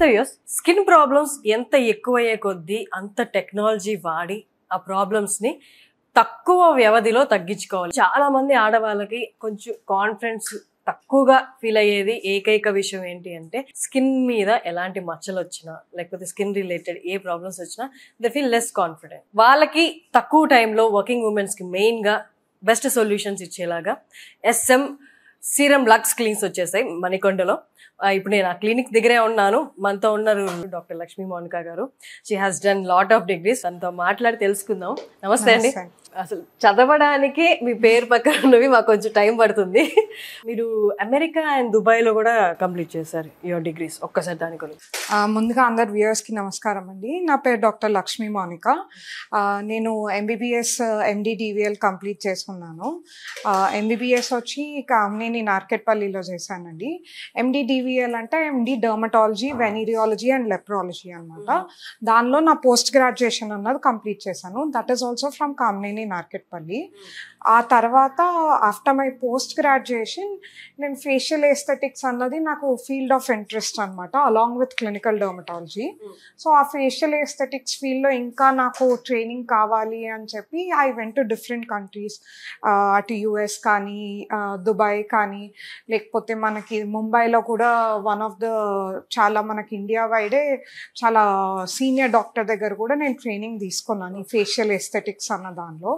నమస్తే views. Skin problems ఎంత ఎక్కువయ్యే కొద్దీ అంత టెక్నాలజీ వాడి ఆ ప్రాబ్లమ్స్ ని తక్కువ వ్యవధిలో తగ్గించుకోవాలి. చాలా మంది ఆడవాళ్ళకి కొంచెం కాన్ఫిడెన్స్ తక్కువగా ఫీల్ అయ్యేది ఏకైక విషయం ఏంటి అంటే, స్కిన్ మీద ఎలాంటి మచ్చలు వచ్చినా లేకపోతే స్కిన్ రిలేటెడ్ ఏ ప్రాబ్లమ్స్ వచ్చినా దే ఫీల్ లెస్ కాన్ఫిడెంట్. వాళ్ళకి తక్కువ టైంలో వర్కింగ్ ఉమెన్స్ కి మెయిన్ గా బెస్ట్ సొల్యూషన్స్ ఇచ్చేలాగా SM సీరం లక్స్ క్లీన్స్ వచ్చేసాయి మణికొండలో. ఇప్పుడు నేను ఆ క్లినిక్ దగ్గరే ఉన్నాను. మనతో ఉన్నారు డాక్టర్ లక్ష్మీ మోనికా గారు. She has done lot of degrees. తనతో మాట్లాడి తెలుసుకుందాం. నమస్తే అండి. అసలు చదవడానికి మీ పేరు పక్కన ఉన్నవి మాకు కొంచెం టైం పడుతుంది. మీరు అమెరికా అండ్ దుబాయ్ లో కూడా కంప్లీట్ చేశారు యువర్ డిగ్రీస్. ఒక్కసారి దాని గురించి. ముందుగా అందరు వ్యూయర్స్ కి నమస్కారం అండి. నా పేరు డాక్టర్ లక్ష్మీ మోనికా. నేను MBBS MD DVL కంప్లీట్ చేసుకున్నాను. MBBS వచ్చి కామినేని నార్కెట్పల్లిలో చేశానండి. MD DVL అంటే MD డర్మటాలజీ, వెనీరియాలజీ అండ్ లెప్రాలజీ అనమాట. దానిలో నా పోస్ట్ గ్రాడ్యుయేషన్ అన్నది కంప్లీట్ చేశాను. That is also from Kamineni Narketpally. ఆ తర్వాత ఆఫ్టర్ మై పోస్ట్ గ్రాడ్యుయేషన్ నేను ఫేషియల్ ఎస్థెటిక్స్ అన్నది నాకు ఫీల్డ్ ఆఫ్ ఇంట్రెస్ట్ అనమాట, along with clinical dermatology. So ఆ ఫేషియల్ ఎస్థెటిక్స్ ఫీల్డ్లో ఇంకా నాకు ట్రైనింగ్ కావాలి అని చెప్పి I went to different countries. అటు US కానీ, దుబాయ్ కానీ, లేకపోతే మనకి ముంబైలో కూడా వన్ ఆఫ్ ద చాలా మనకి ఇండియా వైడే చాలా సీనియర్ డాక్టర్ దగ్గర కూడా నేను ట్రైనింగ్ తీసుకున్నాను ఈ ఫేషియల్ ఎస్థెటిక్స్ అన్న దానిలో.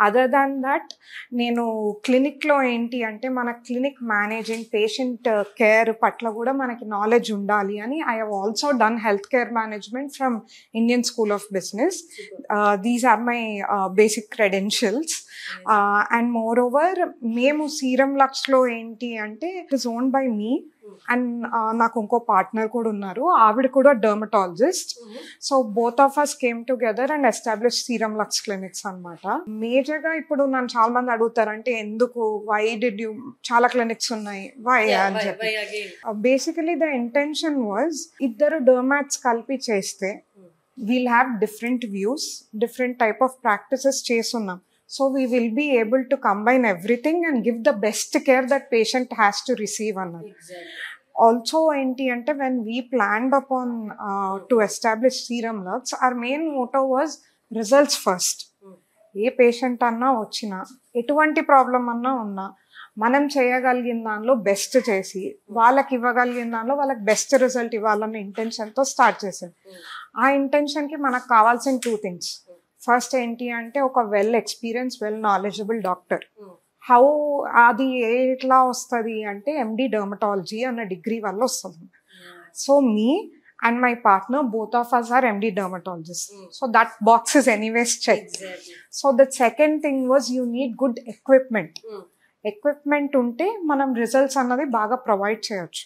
అదర్ దాన్ దట్ నేను క్లినిక్లో ఏంటి అంటే మన క్లినిక్ మేనేజింగ్ పేషెంట్ కేర్ పట్ల కూడా మనకి నాలెడ్జ్ ఉండాలి అని I have also done health care management from Indian School of Business. These are my basic credentials. And moreover మేము సీరం లక్స్లో ఏంటి అంటే it is own by me and నాకు ఇంకో పార్ట్నర్ కూడా ఉన్నారు. ఆవిడ కూడా dermatologist. So both of us came together and establish Serum Lux clinics అనమాట. మేజర్గా ఇప్పుడు నన్ను చాలా మంది అడుగుతారు అంటే ఎందుకు, వై డిడ్ యూ, చాలా క్లినిక్స్ ఉన్నాయి, వై అని చెప్పి. బేసికలీ ద ఇంటెన్షన్ వాజ్ ఇద్దరు డర్మాట్స్ కలిపి చేస్తే we'll have different views, different type of practices చేస్తున్నాం. So we will be able to combine everything and give the best care that patient has to receive. Exactly. Also enti ante when we planned upon to establish Serum Lux, our main motto was results first. A patient అన్నా వచ్చినా, ఎటువంటి problem అన్నా ఉన్నా, మనం చేయగలిగిన దానిలో best చేసి వాళ్ళకి ఇవ్వగలిగిన దానిలో వాళ్ళకి బెస్ట్ రిజల్ట్ ఇవ్వాలన్న ఇంటెన్షన్తో స్టార్ట్ చేసాం. ఆ ఇంటెన్షన్కి మనకు కావాల్సిన 2 things. ఫస్ట్ ఏంటి అంటే ఒక well experience, well knowledgeable doctor. How అది ఎట్లా వస్తుంది అంటే MD డర్మటాలజీ అన్న డిగ్రీ వల్ల వస్తుంది. So me and my partner both of us are MD dermatologists. So that box is anyways checked. So the second thing was you need good equipment. Equipment ఉంటే మనం results అన్నది బాగా provide చేయొచ్చు.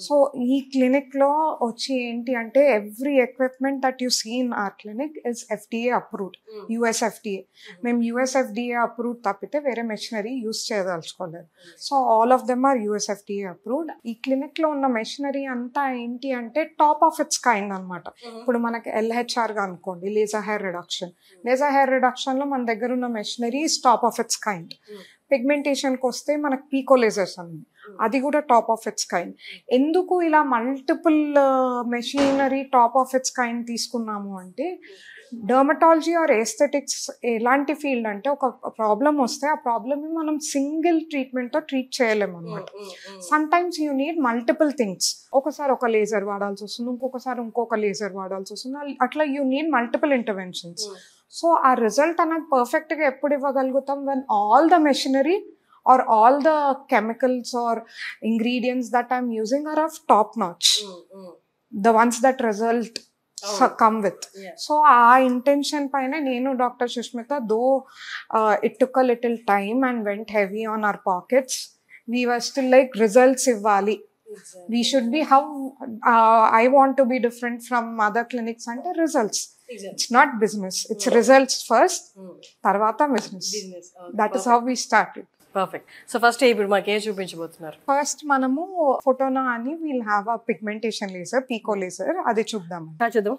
So ఈ క్లినిక్లో వచ్చి ఏంటి అంటే every equipment that you see in our clinic is FDA approved, US FDA. మేము US FDA అప్రూవ్డ్ తప్పితే వేరే మెషినరీ యూస్ చేయదలుచుకోలేదు. So all of them are US FDA approved. ఈ క్లినిక్లో ఉన్న మెషినరీ అంతా ఏంటి అంటే టాప్ ఆఫ్ ఇట్స్ కైండ్ అనమాట. ఇప్పుడు మనకి LHRగా అనుకోండి, laser hair reduction. Laser hair రిడక్షన్లో మన దగ్గర ఉన్న machinery is top of its kind. పిగ్మెంటేషన్కి వస్తే మనకు పీకో లేజర్స్ అన్ని, అది కూడా టాప్ ఆఫ్ ఇట్స్ కైండ్. ఎందుకు ఇలా multiple machinery top of its kind తీసుకున్నాము అంటే, డర్మటాలజీ ఆర్ ఎస్థెటిక్స్ ఎలాంటి ఫీల్డ్ అంటే ఒక ప్రాబ్లం వస్తే ఆ ప్రాబ్లమ్ని మనం సింగిల్ ట్రీట్మెంట్తో ట్రీట్ చేయలేము అనమాట. Sometimes you need multiple things. ఒకసారి ఒక లేజర్ వాడాల్సి వస్తుంది, ఇంకొకసారి ఇంకొక లేజర్ వాడాల్సి వస్తుంది. అట్లా you need multiple interventions. So ఆ రిజల్ట్ అనేది పర్ఫెక్ట్గా ఎప్పుడు ఇవ్వగలుగుతాం, when all the machinery are all the chemicals are ingredients that I'm using are of top notch, the ones that result come with. So ఆ intention పైన నేను doctor Sushmita, though it took a little time and went heavy on our pockets, we were still like results ఇవ్వాలి. We should be how I want to be different from other clinics అంటే results. It's not business, it's results first, తర్వాత business. That is how we started. Perfect. So first ఇప్పుడు మాకు ఏం చూపించబోతున్నారు? First మనము Fotona అని we'll have a pigmentation laser, pico laser, అది చూద్దాం. చూద్దాం.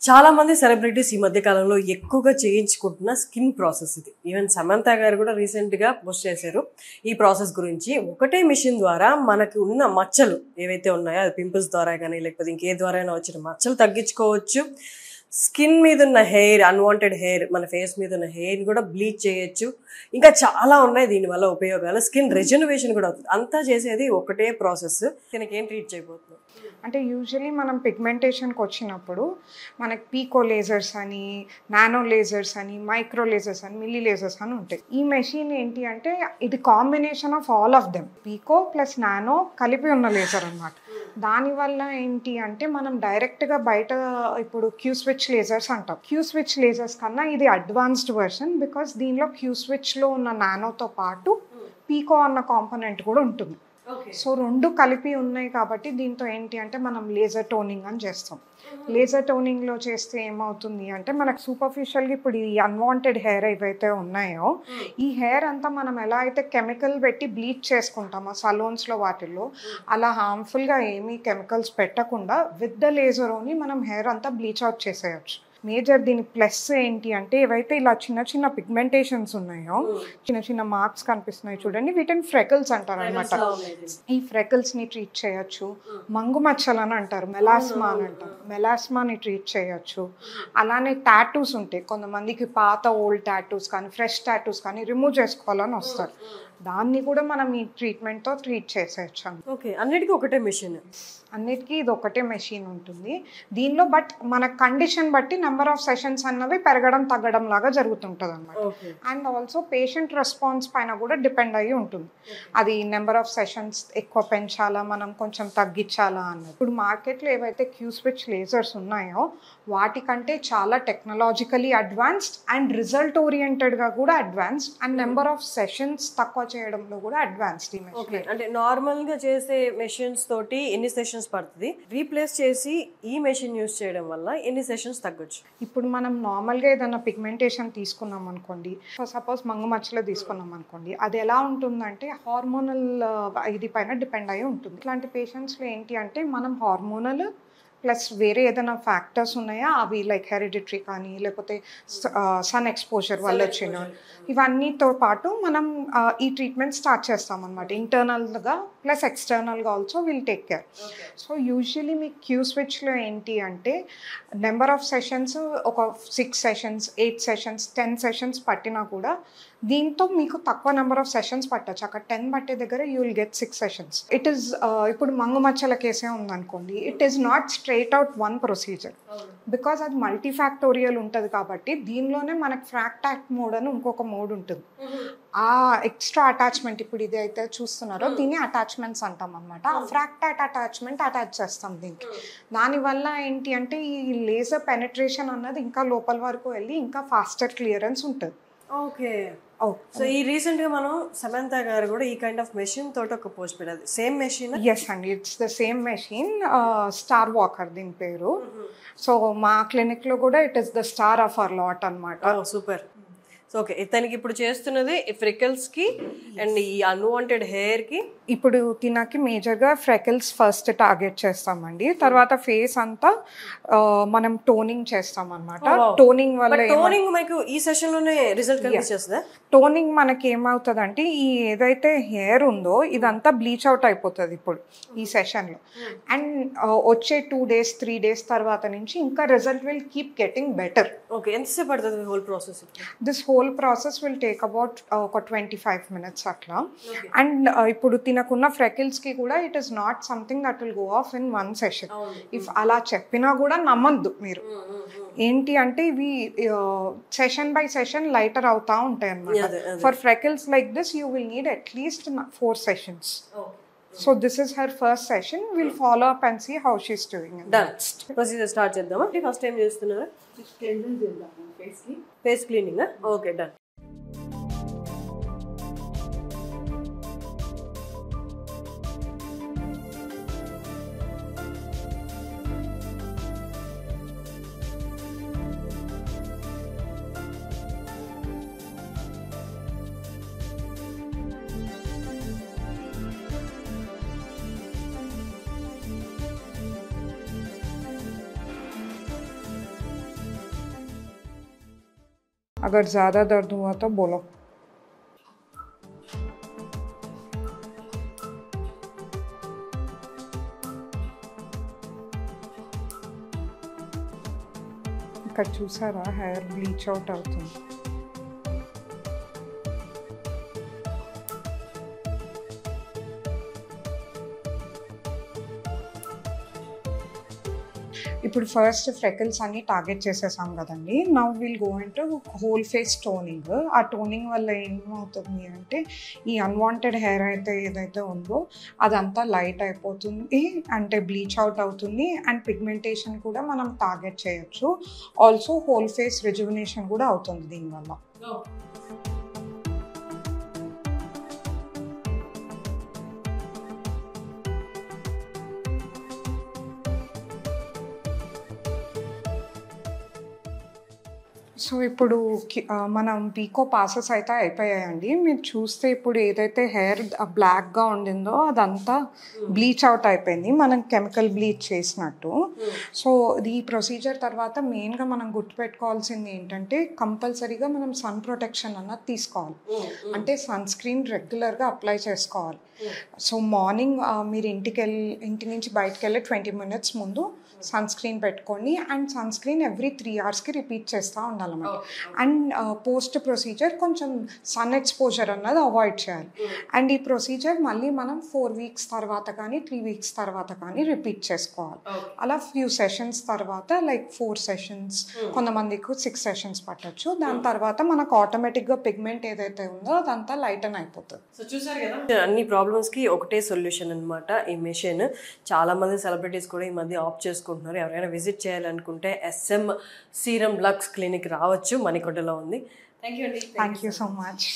చాలా మంది సెలబ్రిటీస్ ఈ మధ్య కాలంలో ఎక్కువగా చేయించుకుంటున్న స్కిన్ ప్రాసెస్ ఇది. ఈవెన్ సమంత గారు కూడా రీసెంట్ గా పోస్ట్ చేశారు ఈ ప్రాసెస్ గురించి. ఒకటే మిషన్ ద్వారా మనకి ఉన్న మచ్చలు ఏవైతే ఉన్నాయో, అది పింపుల్స్ ద్వారా కానీ లేకపోతే ఇంకే ద్వారా వచ్చిన మచ్చలు తగ్గించుకోవచ్చు. స్కిన్ మీద ఉన్న హెయిర్, అన్వాంటెడ్ హెయిర్, మన ఫేస్ మీద ఉన్న హెయిర్ కూడా బ్లీచ్ చేయొచ్చు. ఇంకా చాలా ఉన్నాయి దీనివల్ల ఉపయోగాలు. స్కిన్ రెజెనరేషన్ కూడా అవుతుంది. అంతా చేసేది ఒకటే ప్రాసెస్. దీనికి ఏం ట్రీట్ చేయబోతున్నాం అంటే యూజువలీ మనం పిగ్మెంటేషన్కి వచ్చినప్పుడు మనకి పీకో లేజర్స్ అని, నానో లేజర్స్ అని, మైక్రో లేజర్స్ అని, మిల్లీ లేజర్స్ అని ఉంటాయి. ఈ మెషిన్ ఏంటి అంటే ఇది combination of all of them, pico plus nano కలిపి ఉన్న లేజర్ అనమాట. దానివల్ల ఏంటి అంటే మనం డైరెక్ట్గా బయట ఇప్పుడు క్యూ స్విచ్ లేజర్స్ అంటాం. క్యూ స్విచ్ లేజర్స్ కన్నా ఇది అడ్వాన్స్డ్ వర్షన్. బికాస్ దీనిలో క్యూ స్విచ్లో ఉన్న నానోతో పాటు పీకో అన్న కాంపోనెంట్ కూడా ఉంటుంది. సో రెండు కలిపి ఉన్నాయి కాబట్టి దీంతో ఏంటి అంటే మనం లేజర్ టోనింగ్ అని చేస్తాం. లేజర్ టోనింగ్లో చేస్తే ఏమవుతుంది అంటే మనకు సూపర్ఫిషియల్గా ఇప్పుడు ఈ అన్వాంటెడ్ హెయిర్ ఏవైతే ఉన్నాయో, ఈ హెయిర్ అంతా మనం ఎలా అయితే కెమికల్ పెట్టి బ్లీచ్ చేసుకుంటామో సలూన్స్లో వాటిల్లో, అలా హార్మ్ఫుల్గా ఏమీ కెమికల్స్ పెట్టకుండా విత్ ద లేజర్ ఓన్లీ మనం హెయిర్ అంతా బ్లీచ్ అవుట్ చేసేయచ్చు. మేజర్ దీని ప్లస్ ఏంటి అంటే ఏవైతే ఇలా చిన్న చిన్న పిగ్మెంటేషన్స్ ఉన్నాయో, చిన్న చిన్న మార్క్స్ కనిపిస్తున్నాయి చూడండి, వీటిని ఫ్రెకల్స్ అంటారు అనమాట. ఈ ఫ్రెకల్స్ని ట్రీట్ చేయొచ్చు. మంగు మచ్చలు అని అంటారు, మెలాస్మా అని అంటారు, మెలాస్మాని ట్రీట్ చేయొచ్చు. అలానే టాటూస్ ఉంటాయి కొంతమందికి, పాత ఓల్డ్ టాటూస్ కానీ ఫ్రెష్ టాటూస్ కానీ రిమూవ్ చేసుకోవాలని వస్తారు. దాన్ని కూడా మనం ఈ ట్రీట్మెంట్తో ట్రీట్ చేసేయచ్చు. ఓకే, అన్నిటికీ ఒకటే మెషిన్? అన్నిటికీ ఇది ఒకటే మెషిన్ ఉంటుంది దీనిలో. బట్ మన కండిషన్ బట్టి నెంబర్ ఆఫ్ సెషన్స్ అన్నవి పెరగడం తగ్గడం లాగా జరుగుతుంటుంది అనమాట. అండ్ ఆల్సో పేషెంట్ రెస్పాన్స్ పైన కూడా డిపెండ్ అయ్యి ఉంటుంది. అది నెంబర్ ఆఫ్ సెషన్స్ ఎక్కువ పెంచాలా, మనం కొంచెం తగ్గించాలా అన్నది. ఇప్పుడు మార్కెట్లో ఏవైతే క్యూ స్విచ్ లేజర్స్ ఉన్నాయో వాటికంటే చాలా టెక్నాలజికలీ అడ్వాన్స్డ్ అండ్ రిజల్ట్ ఓరియంటెడ్గా కూడా advanced, and number of sessions తక్కువ చేయడంలో కూడా అడ్వాన్స్డ్ ఈ మెషిన్. అంటే నార్మల్గా చేసే మెషిన్స్ తోటి ఎన్ని సెషన్స్ పడుతుంది? రీప్లేస్ చేసి ఈ మెషిన్ యూస్ చేయడం వల్ల ఎన్ని సెషన్స్ తగ్గొచ్చు? ఇప్పుడు మనం నార్మల్గా ఏదైనా పిగ్మెంటేషన్ తీసుకున్నాం అనుకోండి, సపోజ్ మంగు మచ్చలో తీసుకున్నాం అనుకోండి, అది ఎలా ఉంటుందంటే హార్మోనల్ ఇది పైన డిపెండ్ అయి ఉంటుంది. ఇట్లాంటి పేషెంట్స్లో ఏంటి అంటే మనం హార్మోనల్ ప్లస్ వేరే ఏదైనా ఫ్యాక్టర్స్ ఉన్నాయా, అవి లైక్ హెరిడిటరీ కానీ లేకపోతే సన్ ఎక్స్పోజర్ వల్ల వచ్చిన ఇవన్నీతో పాటు మనం ఈ ట్రీట్మెంట్ స్టార్ట్ చేస్తాం అనమాట. ఇంటర్నల్గా ప్లస్ ఎక్స్టర్నల్గా also will take care. So usually మీ క్యూ స్విచ్లో ఏంటి అంటే నెంబర్ ఆఫ్ సెషన్స్ ఒక 6 సెషన్స్, 8 సెషన్స్, 10 సెషన్స్ పట్టినా కూడా దీంతో మీకు తక్కువ నెంబర్ ఆఫ్ సెషన్స్ పట్టచ్చు. అక్కడ 10 పట్టే దగ్గర you will get 6 sessions. It is ఇప్పుడు మంగు మచ్చల కేసే ఉందనుకోండి, it is not straight out one procedure because అది మల్టీఫ్యాక్టోరియల్ ఉంటుంది కాబట్టి దీనిలోనే మనకి ఫ్రాక్టాక్ట్ మోడ్ అని ఇంకొక మోడ్ ఉంటుంది. ఆ ఎక్స్ట్రా అటాచ్మెంట్ ఇప్పుడు ఇది అయితే చూస్తున్నారో దీన్ని అటాచ్మెంట్స్ అంటాం అనమాట. ఆ ఫ్రాక్టాక్ట్ అటాచ్మెంట్ అటాచ్ చేస్తాం దీనికి. దానివల్ల ఏంటి అంటే ఈ లేజర్ పెనిట్రేషన్ అన్నది ఇంకా లోపల వరకు వెళ్ళి ఇంకా ఫాస్టర్ క్లియరెన్స్ ఉంటుంది. ఓకే. సో ఈ రీసెంట్ గా మనం సమంత గారు కూడా ఈ కైండ్ ఆఫ్ మెషిన్ తోటి ఒక పోస్ట్ పెట్టారు. Same machine? ఎస్ అండి, it's the same machine. Star walker దీని పేరు. సో మా క్లినిక్ లో కూడా it is the star of our lot అనమాట. సూపర్. సో ఓకే, ఇతనికి ఇప్పుడు చేస్తున్నది ఫ్రెకల్స్ కి అండ్ ఈ అన్వాంటెడ్ హెయిర్ కి. ఇప్పుడు తినకి మేజర్గా ఫ్రెకల్స్ ఫస్ట్ టార్గెట్ చేస్తామండి. తర్వాత ఫేస్ అంతా మనం టోనింగ్ చేస్తాం అనమాట. టోనింగ్ వల్ల మనకు ఈ సెషన్ లోనే రిజల్ట్ కనిపిస్తుంది. టోనింగ్ మనకి ఏమవుతుంది అంటే ఈ ఏదైతే హెయిర్ ఉందో ఇదంతా బ్లీచ్ అవుట్ అయిపోతుంది ఇప్పుడు ఈ సెషన్లో. అండ్ వచ్చే 2 days 3 days తర్వాత నుంచి ఇంకా result will keep getting better. Okay, ఎంతసేపు పడుతుంది whole process? This whole process will take about ఒక 25 minutes అట్లా. అండ్ ఇప్పుడు తినకున్న ఫ్రెకిల్స్కి కూడా it is not something that will go of in 1 session. If అలా చెప్పినా కూడా నమ్మద్దు మీరు. ఏంటి అంటే ఇవి సెషన్ బై సెషన్ లైటర్ అవుతా ఉంటాయి అన్నమాట. For freckles like this you will need at least 4 sessions. So this is her first session. We'll follow up and see how she's doing. Done. Procedure start చేద్దామా? ఫస్ట్ టైం చేస్తున్నారా? Face cleaning. Okay, done. अगर ज़्यादा दर्द हुआ तो बोलो। ఇక్కడ చూసారా హెయిర్ బ్లీచ్ అవుట్ అవుతుంది. ఇప్పుడు ఫస్ట్ ఫ్రెకల్స్ అన్ని టార్గెట్ చేసేసాం కదండి. Now will go into whole face toning. ఆ టోనింగ్ వల్ల ఏమవుతుంది అంటే ఈ అన్వాంటెడ్ హెయిర్ అయితే ఏదైతే ఉందో అదంతా లైట్ అయిపోతుంది, అంటే బ్లీచ్ అవుట్ అవుతుంది. అండ్ పిగ్మెంటేషన్ కూడా మనం టార్గెట్ చేయొచ్చు. ఆల్సో హోల్ ఫేస్ రిజువినేషన్ కూడా అవుతుంది దీనివల్ల. సో ఇప్పుడు మనం పీకో పాసెస్ అయితే అయిపోయాయండి. మీరు చూస్తే ఇప్పుడు ఏదైతే హెయిర్ బ్లాక్గా ఉండిందో అదంతా బ్లీచ్ అవుట్ అయిపోయింది, మనం కెమికల్ బ్లీచ్ చేసినట్టు. సో ఈ ప్రొసీజర్ తర్వాత మెయిన్గా మనం గుర్తుపెట్టుకోవాల్సింది ఏంటంటే కంపల్సరీగా మనం సన్ ప్రొటెక్షన్ అన్నది తీసుకోవాలి. అంటే సన్ స్క్రీన్ రెగ్యులర్గా అప్లై చేసుకోవాలి. సో మార్నింగ్ మీరు ఇంటి నుంచి బయటకు వెళ్ళి 20 minutes ముందు సన్ స్క్రీన్ పెట్టుకోండి. And sunscreen every 3 hours repeat చేస్తూ ఉండాలన్నమాట. అండ్ పోస్ట్ ప్రొసీజర్ కొంచెం సన్ ఎక్స్పోజర్ అన్నది అవాయిడ్ చేయాలి. అండ్ ఈ ప్రొసీజర్ మళ్ళీ మనం 4 weeks తర్వాత కానీ 3 weeks తర్వాత కానీ రిపీట్ చేసుకోవాలి. అలా ఫ్యూ సెషన్స్ తర్వాత లైక్ 4 sessions, కొంతమందికి 6 sessions పట్టచ్చు. దాని తర్వాత మనకు ఆటోమేటిక్గా పిగ్మెంట్ ఏదైతే ఉందో అదంతా లైటన్ అయిపోతుంది. సో చూసారు కదా, అన్ని ప్రాబ్లమ్స్కి ఒకటే సొల్యూషన్ అనమాట ఈ మెషిన్. చాలామంది సెలబ్రిటీస్ కూడా ఈ మధ్య ఆప్ట్ చేసుకుంటున్నారు. ఎవరైనా విజిట్ చేయాలనుకుంటే SM సీరం లక్స్ క్లినిక్ రావచ్చు, మణికొండలో ఉంది. థ్యాంక్ యూ అండి. Thank you so much.